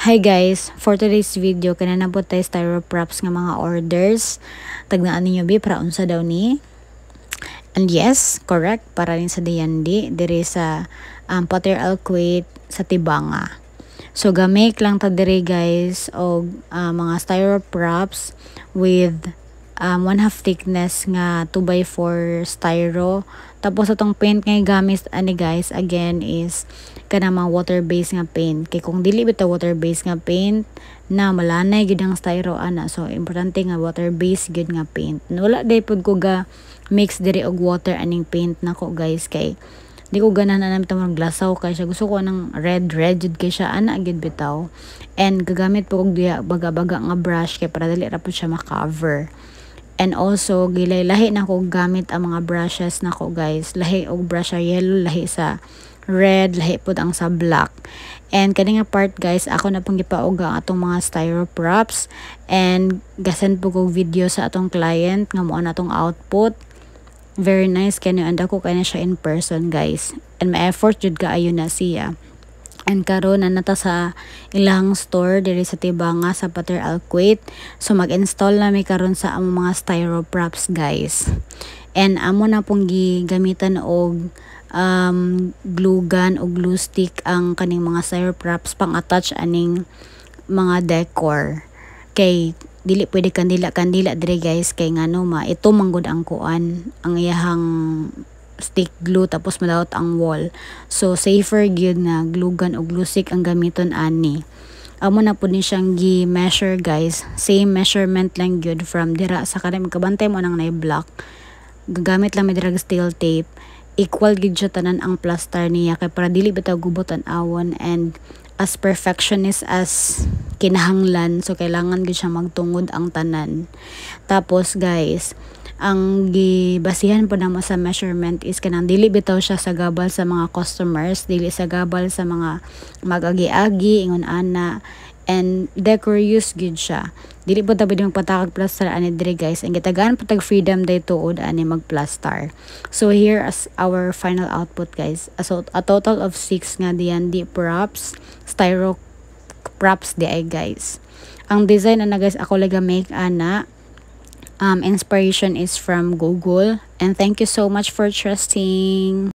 Hi guys, for today's video kanana po tayo styroprops nga mga orders. Tagnaan ninyo bi para unsa daw ni? And yes, correct, para rin sa Dayandi diri sa Potter Alquate sa Tibanga. So gamay lang ta diri guys og mga styroprops with 1/2 thickness nga 2x4 styro. Tapos atong paint nga gamit ani guys again is kana mga water based nga paint. Kay kung dili bitaw water based nga paint na malanay gid ang styro ana. So importante nga water based gid nga paint. Wala day pud ko ga mix diri og water aning paint nako guys kay di ko ganahan na tamang glasaw kay siya. Gusto ko ng red jud kay siya ana gid bitaw. And gagamit po kog diha baga-baga nga brush kay para dali ra pud siya ma-cover. And also gilay-lahi na ko gamit ang mga brushes nako guys. Lahi og brush sa yellow, lahi sa red, lahi pud ang sa black. And kani nga part guys, ako na pong gipaog ang atong mga styroprops and gasen po kog video sa atong client nga mo na atong output. Very nice kani anda ko kay na siya in person guys. And may effort jud kaayo na siya. And karon na nata sa ilang store diri sa Tibanga sa Potter Alquate. So mag-install na mi karon sa among mga styroprops guys. And amo na pong gigamitan og glue gun o glue stick ang kaning mga styroprops pang attach aning mga decor. Kay dili pwede kandila diri guys kay ngano ito manggod ang kuan ang iyahang stick glue tapos madawat ang wall. So safer gyud na glue gun o glue stick ang gamiton ani. Amo na pud ni siyang gi-measure guys. Same measurement lang gyud from dira sa kanang kabantay mo nang na-block. Gagamit lang mi drag steel tape. Equal gyud siya tanan ang plaster niya kay para dili bitaw gubot an awon and as perfectionist as kinahanglan. So kailangan gyud siya magtungod ang tanan. Tapos guys, ang gibasihan po namo sa measurement is kanang dili bitaw siya sagabal sa mga customers, dili sagabal sa mga mag-agi-agi ingon ana, and decorous gid siya. Dili po ta pwede magpatakag plaster ani diri guys. Ang gitagaan po tag freedom day tuod ani magplaster. So here as our final output guys. So a total of 6 nga Dayandi props, styro props di ay guys. Ang design ana guys ako laga make ana. Inspiration is from Google, and thank you so much for trusting.